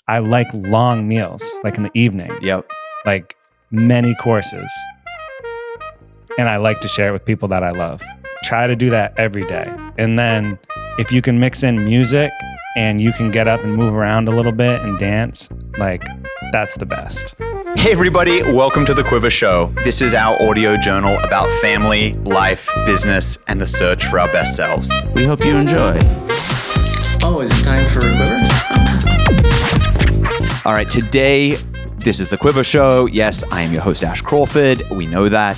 I like long meals, like in the evening. Yep. Like many courses. And I like to share it with people that I love. Try to do that every day. And then if you can mix in music and you can get up and move around a little bit and dance, like that's the best. Hey everybody, welcome to the Quivr Show. This is our audio journal about family, life, business, and the search for our best selves. We hope you enjoy. Oh, is it time for Quivr? All right, today, this is the Quivr Show. Yes, I am your host, Ash Crawford. We know that.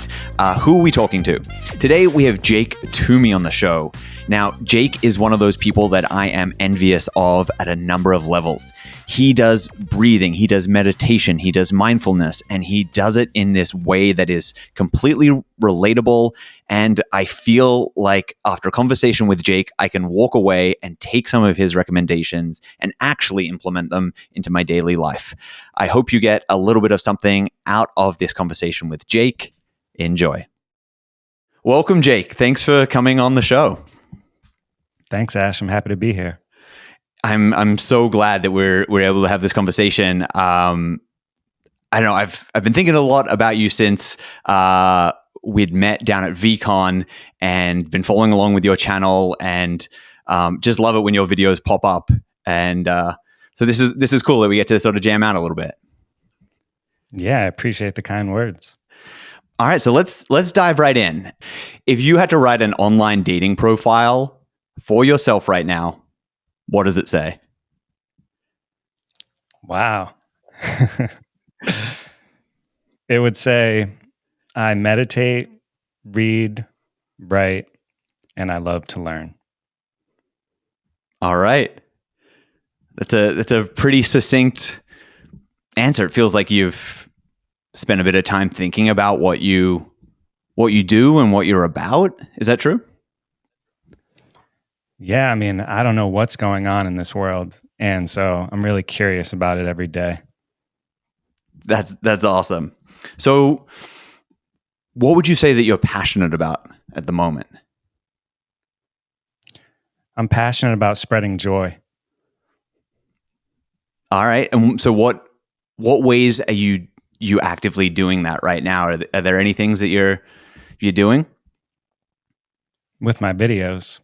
Who are we talking to? Today, we have Jake Twomey on the show. Now, Jake is one of those people that I am envious of at a number of levels. He does breathing, he does meditation, he does mindfulness, and he does it in this way that is completely relatable. And I feel like after a conversation with Jake, I can walk away and take some of his recommendations and actually implement them into my daily life. I hope you get a little bit of something out of this conversation with Jake. Enjoy. Welcome, Jake. Thanks for coming on the show. Thanks, Ash. I'm happy to be here. I'm so glad that we're able to have this conversation. I don't know. I've been thinking a lot about you since we'd met down at VCon and been following along with your channel, and just love it when your videos pop up. And so this is cool that we get to sort of jam out a little bit. Yeah, I appreciate the kind words. All right, so let's dive right in. If you had to write an online dating profile for yourself right now, what does it say? Wow. It would say, I meditate, read, write, and I love to learn. All right. That's a pretty succinct answer. It feels like you've spent a bit of time thinking about what you do and what you're about. Is that true? Yeah, I mean, I don't know what's going on in this world, and so I'm really curious about it every day. That's awesome. So what would you say that you're passionate about at the moment? I'm passionate about spreading joy. All right. And so what ways are you actively doing that right now? Are there any things that you're doing? With my videos.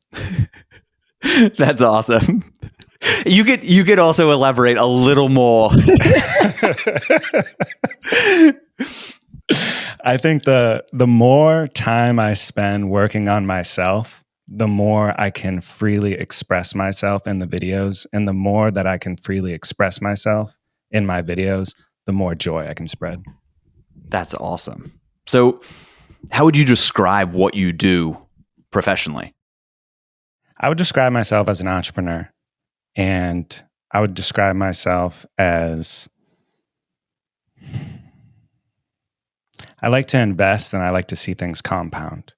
That's awesome. You could also elaborate a little more. I think the more time I spend working on myself, the more I can freely express myself in the videos, and the more that I can freely express myself in my videos, the more joy I can spread. That's awesome. So how would you describe what you do professionally? I would describe myself as an entrepreneur, and I would describe myself as I like to invest and I like to see things compound.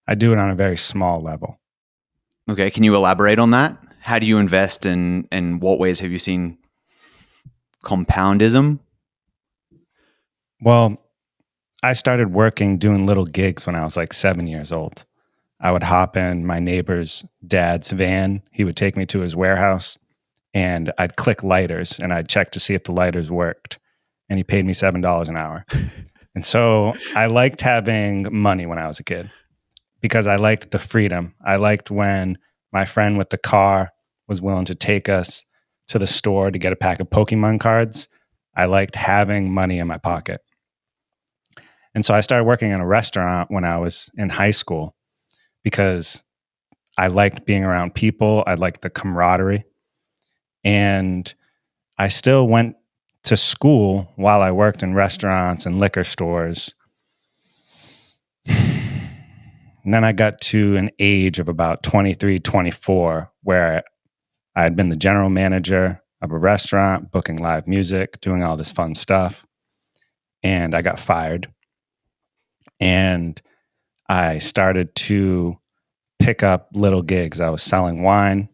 I do it on a very small level. Okay. Can you elaborate on that? How do you invest, and what ways have you seen compoundism? Well, I started doing little gigs when I was like 7 years old. I would hop in my neighbor's dad's van. He would take me to his warehouse, and I'd click lighters and I'd check to see if the lighters worked. And he paid me $7 an hour. And so I liked having money when I was a kid because I liked the freedom. I liked when my friend with the car was willing to take us to the store to get a pack of Pokemon cards. I liked having money in my pocket. And so I started working in a restaurant when I was in high school because I liked being around people. I liked the camaraderie. And I still went to school while I worked in restaurants and liquor stores. And then I got to an age of about 23, 24, where I had been the general manager of a restaurant, booking live music, doing all this fun stuff. And I got fired. And I started to pick up little gigs. I was selling wine.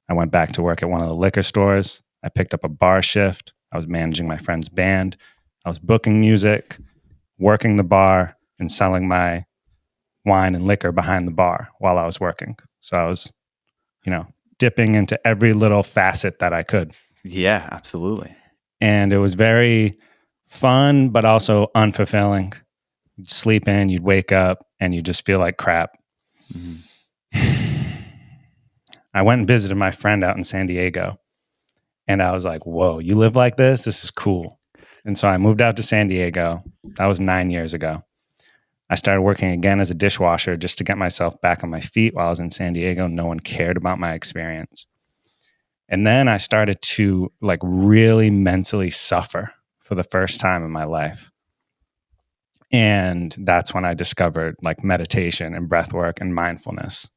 I went back to work at one of the liquor stores. I picked up a bar shift. I was managing my friend's band. I was booking music, working the bar, and selling my wine and liquor behind the bar while I was working. So I was, dipping into every little facet that I could. Yeah, absolutely. And it was very fun, but also unfulfilling. You'd sleep in, you'd wake up, and you just feel like crap. I went and visited my friend out in San Diego, and I was like, whoa, you live like this? This is cool. And so I moved out to San Diego. That was 9 years ago. I started working again as a dishwasher just to get myself back on my feet while I was in San Diego. No one cared about my experience. And then I started to like really mentally suffer for the first time in my life. And that's when I discovered like meditation and breathwork and mindfulness.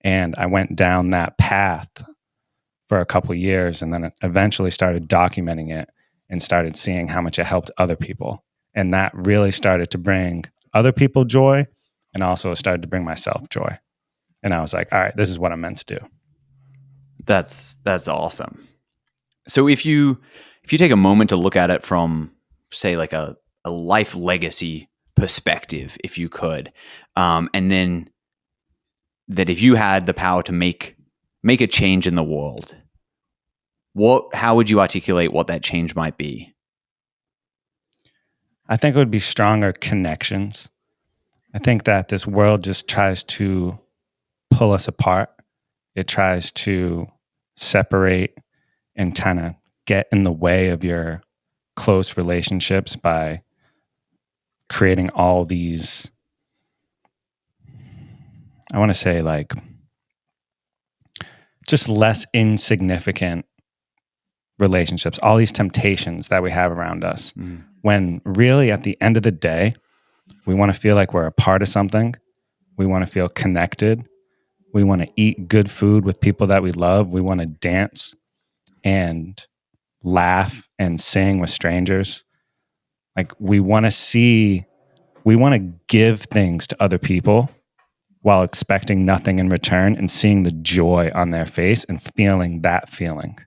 And I went down that path for a couple of years, and then eventually started documenting it and started seeing how much it helped other people. And that really started to bring other people joy, and also started to bring myself joy. And I was like, all right, this is what I'm meant to do. That's awesome. So if you take a moment to look at it from, say, like a life legacy perspective, if you could, and then that if you had the power to make a change in the world, how would you articulate what that change might be? I think it would be stronger connections. I think that this world just tries to pull us apart. It tries to separate and kind of get in the way of your close relationships by creating all these, I want to say, like, just less insignificant relationships, all these temptations that we have around us. When really at the end of the day, we want to feel like we're a part of something. We want to feel connected. We want to eat good food with people that we love. We want to dance and laugh and sing with strangers. Like we want to give things to other people while expecting nothing in return and seeing the joy on their face and feeling that feeling.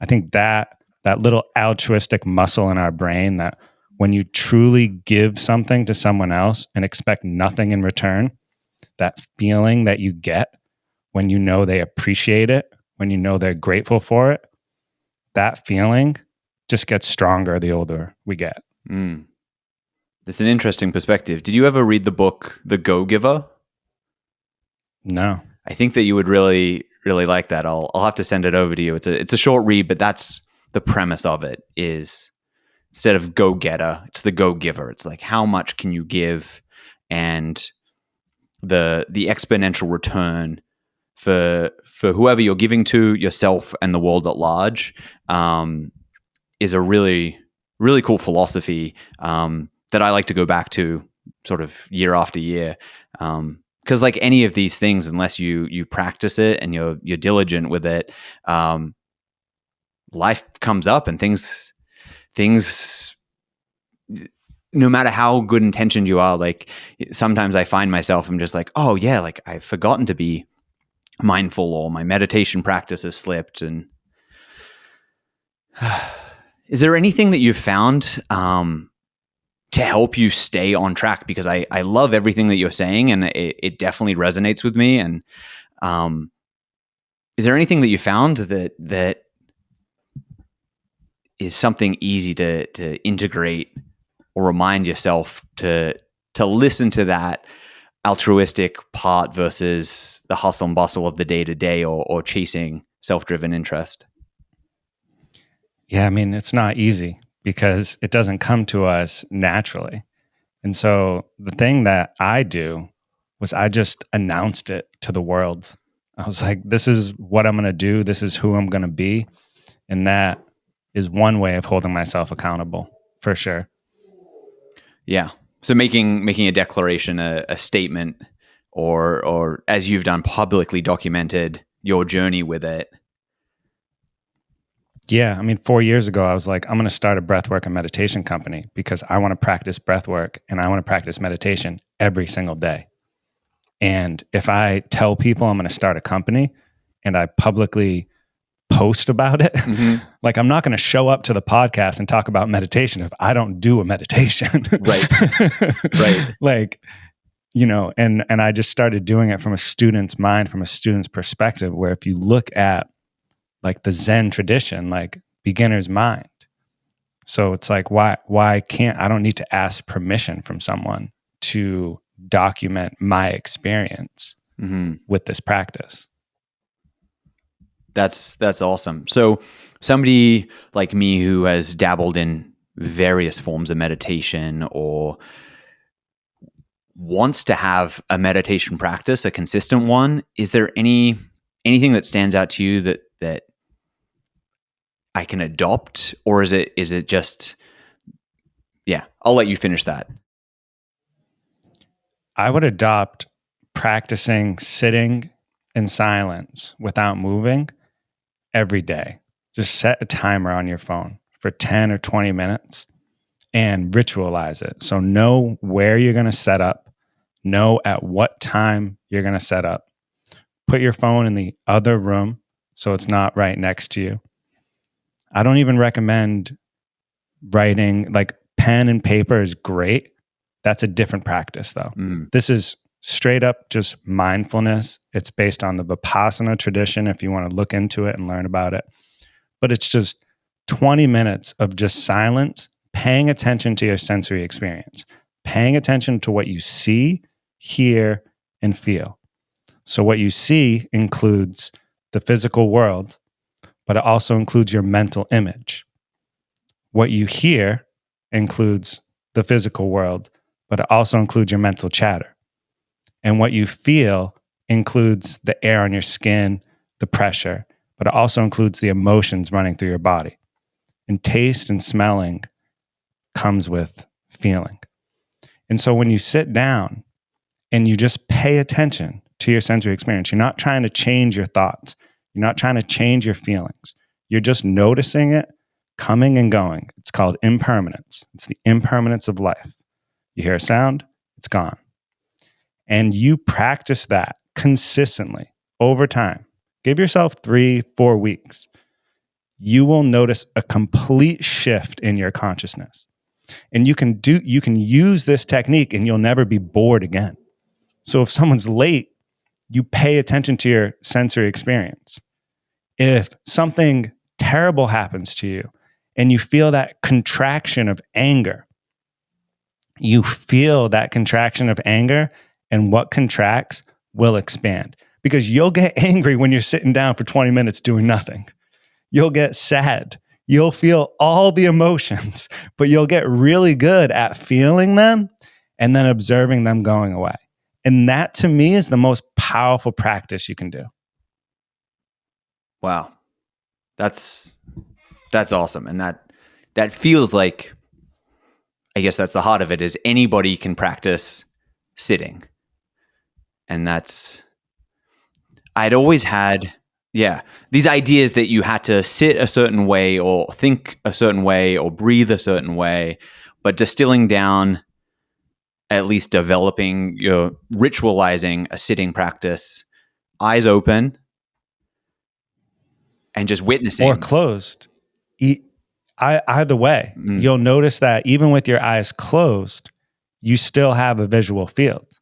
I think that little altruistic muscle in our brain, that when you truly give something to someone else and expect nothing in return, that feeling that you get when you know they appreciate it, when you know they're grateful for it, that feeling just gets stronger the older we get. That's an interesting perspective. Did you ever read the book The Go-Giver? No. I think that you would really, really like that. I'll have to send it over to you. It's a short read, but that's the premise of it. Is instead of go-getter, it's the go-giver. It's like, how much can you give, and the exponential return for whoever you're giving to, yourself and the world at large, is a really, really cool philosophy that I like to go back to sort of year after year. Because like any of these things, unless you practice it and you're diligent with it, life comes up and things, no matter how good intentioned you are, like sometimes I find myself, I'm just like, oh yeah, like I've forgotten to be mindful, or my meditation practice has slipped. And is there anything that you've found to help you stay on track? Because I love everything that you're saying, and it definitely resonates with me. And is there anything that you found that is something easy to integrate or remind yourself to listen to that altruistic part versus the hustle and bustle of the day-to-day, or chasing self-driven interest? Yeah, I mean, it's not easy because it doesn't come to us naturally. And so the thing that I do was I just announced it to the world. I was like, this is what I'm going to do. This is who I'm going to be. And that is one way of holding myself accountable, for sure. Yeah. So making a declaration, a statement, or as you've done, publicly documented your journey with it. Yeah. I mean, 4 years ago, I was like, I'm going to start a breathwork and meditation company because I want to practice breathwork and I want to practice meditation every single day. And if I tell people I'm going to start a company and I publicly post about it, like I'm not going to show up to the podcast and talk about meditation if I don't do a meditation. Right. Like, you know, and I just started doing it from a student's mind, from a student's perspective, where if you look at like the Zen tradition, like beginner's mind. So it's like, why can't, I don't need to ask permission from someone to document my experience with this practice. That's awesome. So somebody like me who has dabbled in various forms of meditation or wants to have a meditation practice, a consistent one, is there anything that stands out to you that I can adopt, or is it just, yeah, I'll let you finish that. I would adopt practicing sitting in silence without moving every day. Just set a timer on your phone for 10 or 20 minutes and ritualize it. So know where you're going to set up, know at what time you're going to set up. Put your phone in the other room so it's not right next to you. I don't even recommend writing, like pen and paper is great. That's a different practice though. This is straight up just mindfulness. It's based on the Vipassana tradition if you want to look into it and learn about it. But it's just 20 minutes of just silence, paying attention to your sensory experience, paying attention to what you see, hear, and feel. So what you see includes the physical world, but it also includes your mental image. What you hear includes the physical world, but it also includes your mental chatter. And what you feel includes the air on your skin, the pressure, but it also includes the emotions running through your body. And taste and smelling comes with feeling. And so when you sit down and you just pay attention to your sensory experience, you're not trying to change your thoughts. You're not trying to change your feelings. You're just noticing it coming and going. It's called impermanence. It's the impermanence of life. You hear a sound, it's gone. And you practice that consistently over time. Give yourself 3-4 weeks. You will notice a complete shift in your consciousness. And you can use this technique and you'll never be bored again. So if someone's late, you pay attention to your sensory experience. If something terrible happens to you and you feel that contraction of anger, you feel that contraction of anger, and what contracts will expand. Because you'll get angry when you're sitting down for 20 minutes doing nothing. You'll get sad. You'll feel all the emotions, but you'll get really good at feeling them and then observing them going away. And that to me is the most powerful practice you can do. Wow. That's awesome. And that feels like, I guess that's the heart of it, is anybody can practice sitting. And I'd always had, these ideas that you had to sit a certain way or think a certain way or breathe a certain way, but distilling down, at least developing, ritualizing a sitting practice, eyes open and just witnessing. Or closed. Either way, you'll notice that even with your eyes closed, you still have a visual field.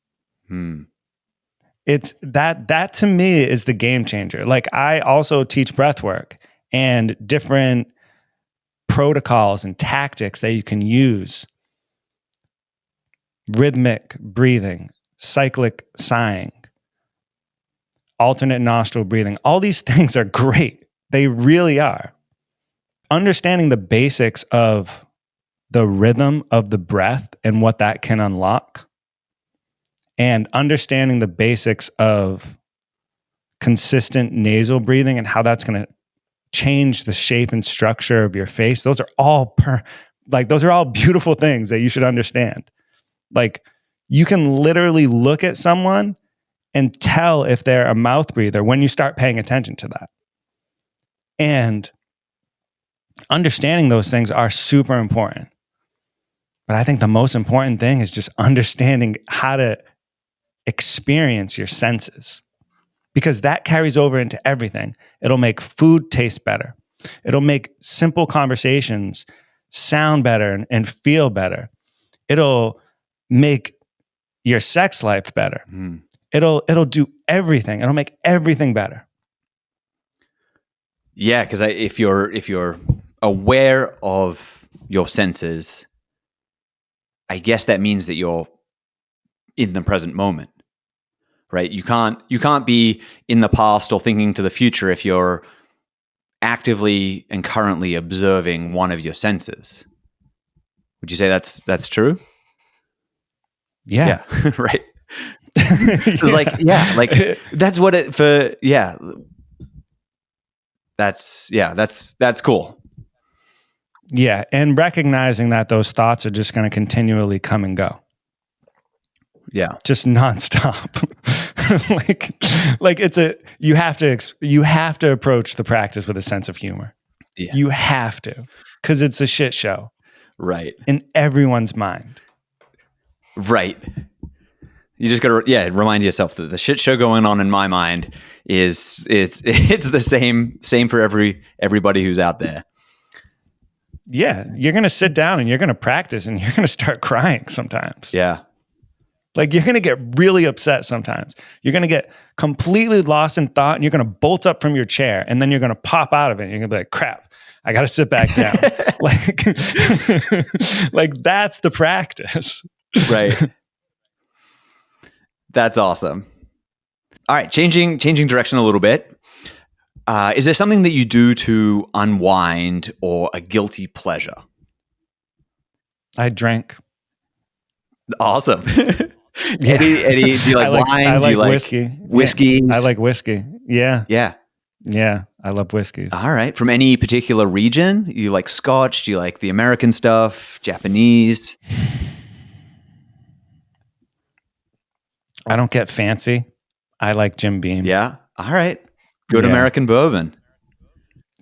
It's that to me is the game changer. Like I also teach breathwork and different protocols and tactics that you can use. Rhythmic breathing, cyclic sighing, alternate nostril breathing. All these things are great. They really are. Understanding the basics of the rhythm of the breath and what that can unlock, and understanding the basics of consistent nasal breathing and how that's going to change the shape and structure of your face. Those are all beautiful things that you should understand. Like you can literally look at someone and tell if they're a mouth breather when you start paying attention to that. And understanding those things are super important. But I think the most important thing is just understanding how to experience your senses, because that carries over into everything. It'll make food taste better. It'll make simple conversations sound better and feel better. It'll make your sex life better. It'll do everything. It'll make everything better. Yeah, because if you're aware of your senses, I guess that means that you're in the present moment, right? You can't be in the past or thinking to the future if you're actively and currently observing one of your senses. Would you say that's true? Yeah. Right. So like that's what it for. Yeah, that's cool. Yeah. And recognizing that those thoughts are just going to continually come and go. Yeah. Just nonstop. like you have to approach the practice with a sense of humor. Yeah. You have to, because it's a shit show. Right. In everyone's mind. Right. You just got to remind yourself that the shit show going on in my mind is it's the same for everybody who's out there. Yeah, you're going to sit down and you're going to practice and you're going to start crying sometimes. Yeah. Like you're going to get really upset sometimes. You're going to get completely lost in thought and you're going to bolt up from your chair and then you're going to pop out of it and you're going to be like, crap, I got to sit back down. like that's the practice. Right. That's awesome. All right, changing direction a little bit. Is there something that you do to unwind or a guilty pleasure? I drank. Awesome. Yeah. Eddie, do you like wine? I like do you like whiskey. Whiskeys? Yeah, I like whiskey. Yeah. Yeah. Yeah. I love whiskeys. All right. From any particular region? You like Scotch? Do you like the American stuff? Japanese? I don't get fancy. I like Jim Beam. Yeah. All right. Good Yeah. American bourbon.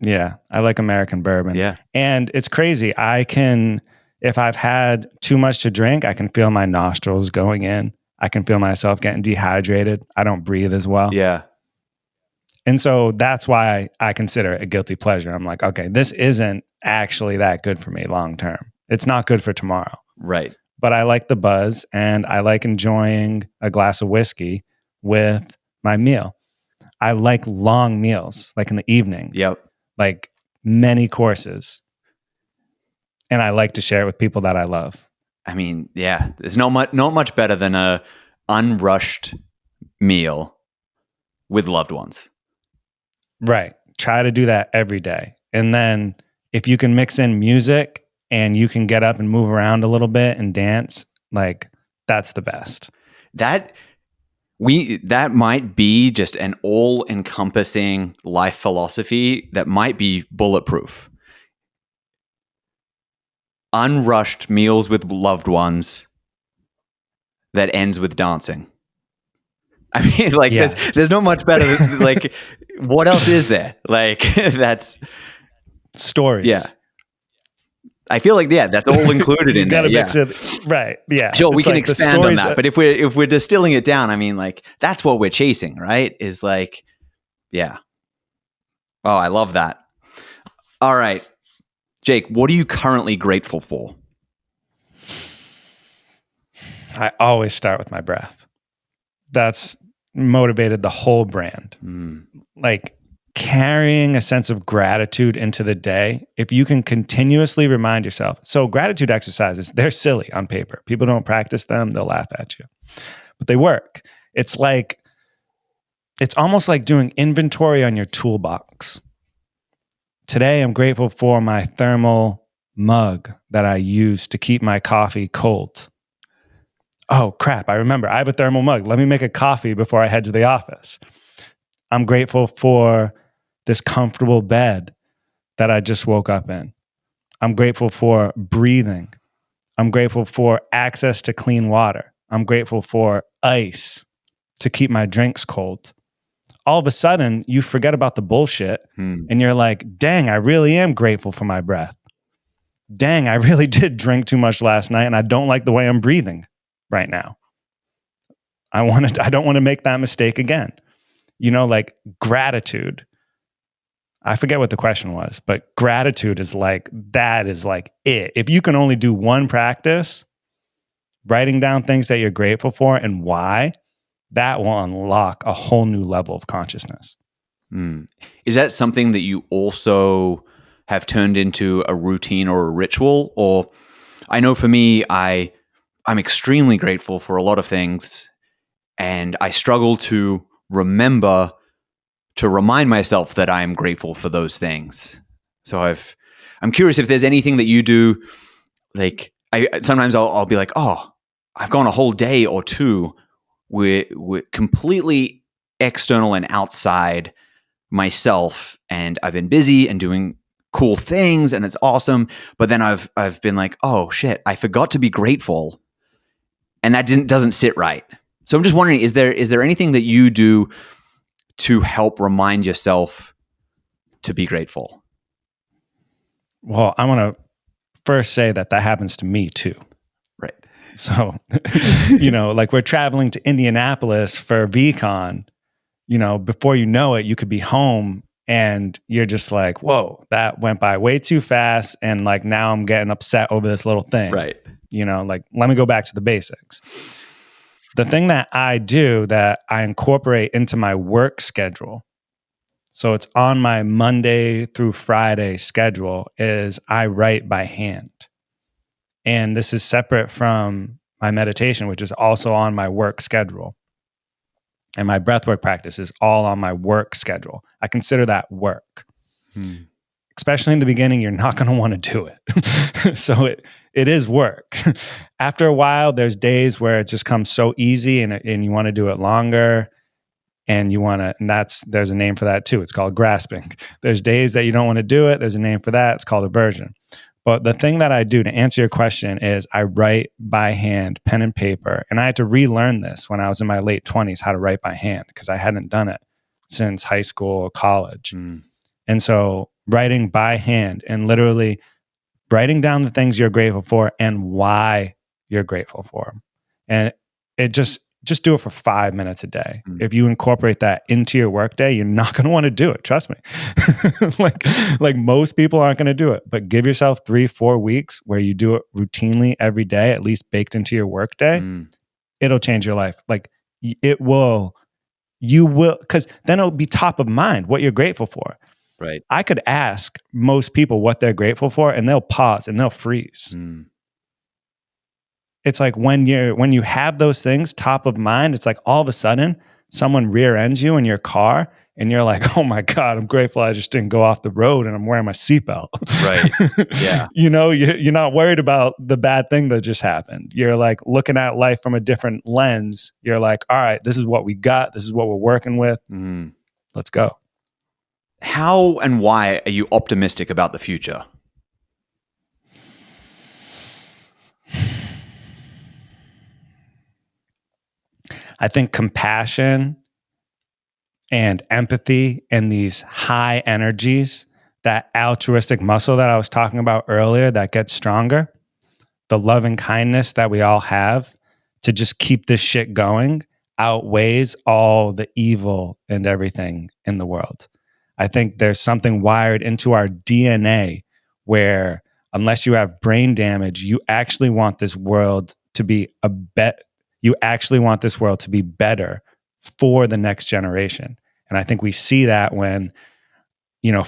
Yeah. I like American bourbon. Yeah. And it's crazy. If I've had too much to drink, I can feel my nostrils going in. I can feel myself getting dehydrated. I don't breathe as well. Yeah. And so that's why I consider it a guilty pleasure. I'm like, okay, this isn't actually that good for me long term. It's not good for tomorrow. Right. But I like the buzz and I like enjoying a glass of whiskey with my meal. I like long meals, like in the evening. Yep. Like many courses. And I like to share it with people that I love. I mean, yeah, there's not much better than a unrushed meal with loved ones. Right. Try to do that every day. And then if you can mix in music and you can get up and move around a little bit and dance, like that's the best. That might be just an all-encompassing life philosophy that might be bulletproof. Unrushed meals with loved ones that ends with dancing. I mean, like, yeah. there's not much better. Like, what else is there? Like, that's stories. Yeah, I feel like that's all included in there. Mix it, right? Yeah, sure. We can expand on that, but if we're distilling it down, I mean, like, that's what we're chasing, right? Is like, yeah. Oh, I love that. All right. Jake, what are you currently grateful for? I always start with my breath. That's motivated the whole brand. Like carrying a sense of gratitude into the day. If you can continuously remind yourself. So gratitude exercises, they're silly on paper. People don't practice them. They'll laugh at you, but they work. It's almost like doing inventory on your toolbox. Today, I'm grateful for my thermal mug that I use to keep my coffee cold. Oh, crap. I remember. I have a thermal mug. Let me make a coffee before I head to the office. I'm grateful for this comfortable bed that I just woke up in. I'm grateful for breathing. I'm grateful for access to clean water. I'm grateful for ice to keep my drinks cold. All of a sudden, you forget about the bullshit and you're like, dang, I really am grateful for my breath. Dang, I really did drink too much last night and I don't like the way I'm breathing right now. I don't want to make that mistake again. You know, like gratitude. I forget what the question was, but gratitude is like, that is like it. If you can only do one practice, writing down things that you're grateful for and why, that will unlock a whole new level of consciousness. Is that something that you also have turned into a routine or a ritual. Or I know for me, I'm extremely grateful for a lot of things, and I struggle to remember to remind myself that I am grateful for those things. So I'm curious if there's anything that you do. Like sometimes I'll be like, oh, I've gone a whole day or two with completely external and outside myself, and I've been busy and doing cool things, and it's awesome. But then I've been like, oh shit, I forgot to be grateful, and that doesn't sit right. So I'm just wondering, is there anything that you do to help remind yourself to be grateful? Well, I want to first say that happens to me too. Right. So, like we're traveling to Indianapolis for VCon, before you know it, you could be home and you're just like, whoa, that went by way too fast. And like, now I'm getting upset over this little thing. Right. Like, let me go back to the basics. The thing that I do that I incorporate into my work schedule, so it's on my Monday through Friday schedule, is I write by hand. And this is separate from my meditation, which is also on my work schedule. And my breathwork practice is all on my work schedule. I consider that work. Especially in the beginning, you're not going to want to do it. So it is work. After a while, there's days where it just comes so easy and you want to do it longer. And there's a name for that too. It's called grasping. There's days that you don't want to do it. There's a name for that. It's called aversion. But the thing that I do to answer your question is I write by hand, pen and paper. And I had to relearn this when I was in my late 20s, how to write by hand, because I hadn't done it since high school or college. And so writing by hand and literally writing down the things you're grateful for and why you're grateful for them. And it just do it for 5 minutes a day. If you incorporate that into your workday, you're not going to want to do it. Trust me. like most people aren't going to do it, but give yourself 3-4 weeks where you do it routinely every day, at least baked into your workday. It'll change your life. Like you will, because then it'll be top of mind what you're grateful for. Right. I could ask most people what they're grateful for and they'll pause and they'll freeze. It's like when you have those things top of mind, it's like all of a sudden someone rear ends you in your car and you're like, oh my God, I'm grateful I just didn't go off the road and I'm wearing my seatbelt. Right. Yeah. You're not worried about the bad thing that just happened. You're like looking at life from a different lens. You're like, all right, this is what we got. This is what we're working with. Let's go. How and why are you optimistic about the future? I think compassion and empathy and these high energies, that altruistic muscle that I was talking about earlier that gets stronger, the loving kindness that we all have to just keep this shit going outweighs all the evil and everything in the world. I think there's something wired into our DNA where unless you have brain damage, you actually want this world to be you actually want this world to be better for the next generation. And I think we see that when,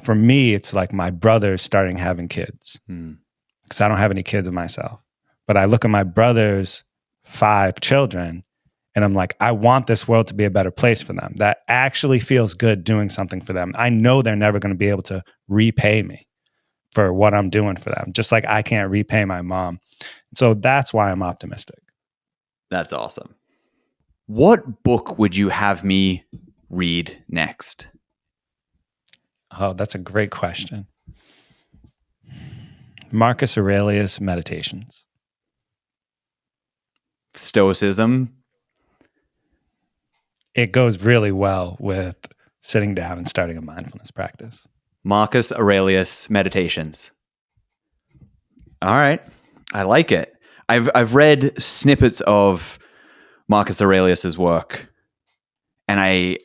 for me, it's like my brother's starting having kids because I don't have any kids of myself. But I look at my brother's 5 children and I'm like, I want this world to be a better place for them. That actually feels good doing something for them. I know they're never going to be able to repay me for what I'm doing for them, just like I can't repay my mom. So that's why I'm optimistic. That's awesome. What book would you have me read next? Oh, that's a great question. Marcus Aurelius' Meditations. Stoicism. It goes really well with sitting down and starting a mindfulness practice. Marcus Aurelius Meditations. All right. I like it. I've read snippets of Marcus Aurelius's work, and I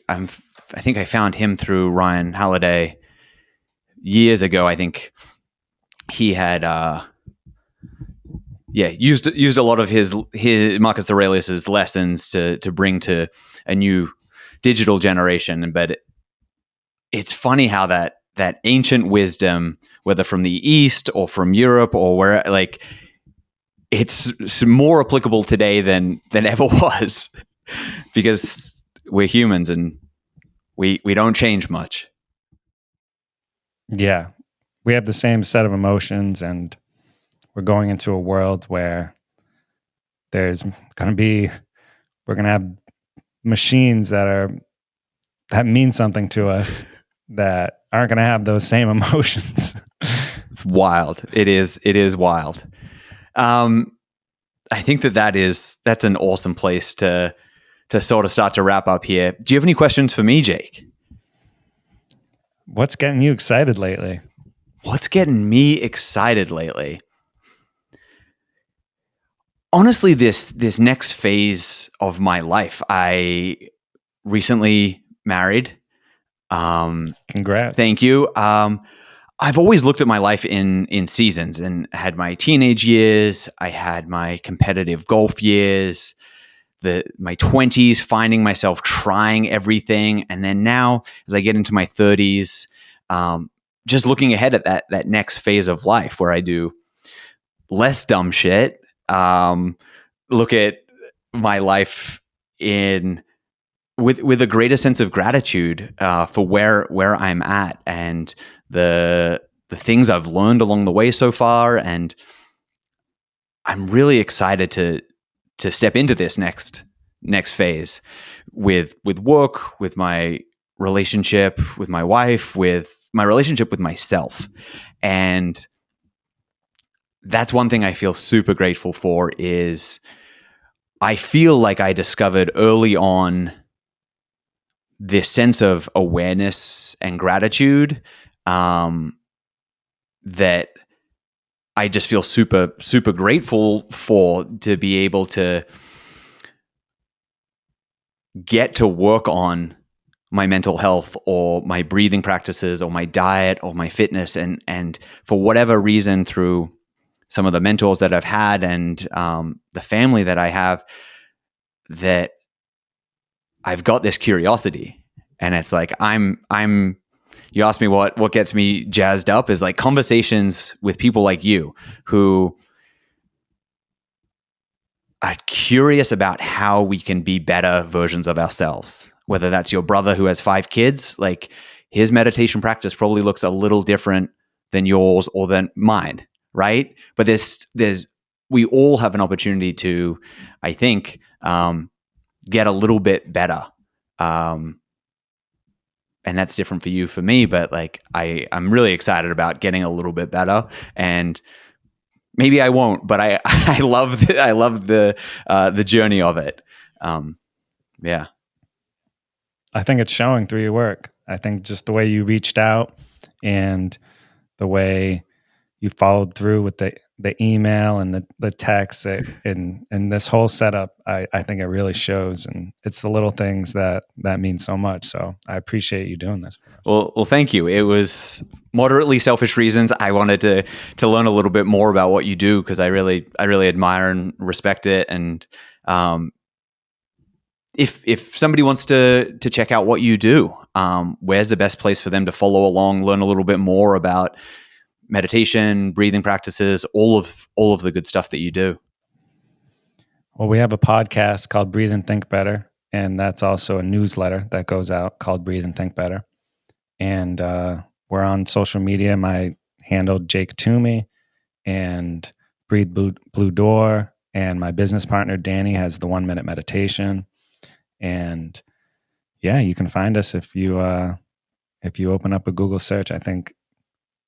think I found him through Ryan Halliday years ago. I think he had used a lot of his Marcus Aurelius's lessons to bring to a new digital generation. But it's funny how that that ancient wisdom, whether from the East or from Europe or where, like, it's more applicable today than ever was, because we're humans and we don't change much. Yeah. We have the same set of emotions, and we're going into a world where we're going to have machines that mean something to us that aren't going to have those same emotions. It's wild. It is wild. I think that's an awesome place to sort of start to wrap up here. Do you have any questions for me, Jake? What's getting you excited lately? What's getting me excited lately? Honestly, this next phase of my life. I recently married. Congrats. Thank you. I've always looked at my life in seasons, and had my teenage years. I had my competitive golf years, my 20s, finding myself trying everything. And then now, as I get into my 30s, just looking ahead at that next phase of life where I do less dumb shit. Look at my life with a greater sense of gratitude for where I'm at and the things I've learned along the way so far. And I'm really excited to step into this next phase with work, with my relationship with my wife, with my relationship with myself. And that's one thing I feel super grateful for. Is I feel like I discovered early on this sense of awareness and gratitude that I just feel super, super grateful for, to be able to get to work on my mental health or my breathing practices or my diet or my fitness. And for whatever reason, through some of the mentors that I've had and the family that I have, that I've got this curiosity. And it's like, you ask me what gets me jazzed up is like conversations with people like you who are curious about how we can be better versions of ourselves. Whether that's your brother who has 5 kids, like his meditation practice probably looks a little different than yours or than mine, right? But we all have an opportunity to, I think, get a little bit better. And that's different for you, for me, but like I'm really excited about getting a little bit better. And maybe I won't, but I love the journey of it. Yeah. I think it's showing through your work. I think just the way you reached out and the way you followed through with the email and the text and this whole setup, I think it really shows. And it's the little things that mean so much. So I appreciate you doing this for us. Well, thank you. It was moderately selfish reasons. I wanted to learn a little bit more about what you do, because I really admire and respect it. And if somebody wants to check out what you do, where's the best place for them to follow along, learn a little bit more about meditation, breathing practices, all of the good stuff that you do? Well, we have a podcast called Breathe and Think Better, and that's also a newsletter that goes out called Breathe and Think Better. And we're on social media. My handle, Jake Twomey, and Breathe Blue Door, and my business partner, Danny, has the 1 Minute Meditation. And yeah, you can find us if you open up a Google search. I think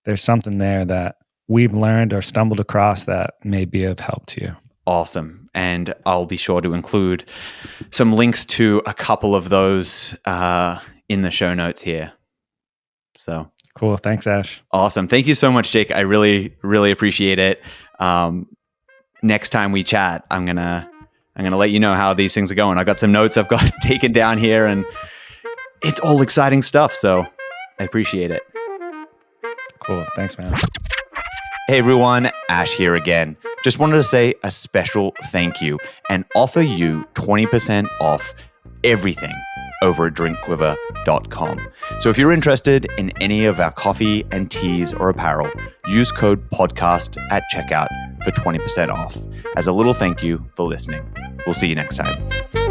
there's something there that we've learned or stumbled across that may be of help to you. Awesome. And I'll be sure to include some links to a couple of those in the show notes here. So cool. Thanks, Ash. Awesome. Thank you so much, Jake. I really, really appreciate it. Next time we chat, I'm gonna let you know how these things are going. I got some notes I've got taken down here, and it's all exciting stuff. So I appreciate it. Cool. Thanks, man. Hey everyone, Ash here again. Just wanted to say a special thank you and offer you 20% off everything over at drinkquiver.com. quiver.com. So if you're interested in any of our coffee and teas or apparel, use code podcast at checkout for 20% off as a little thank you for listening. We'll see you next time.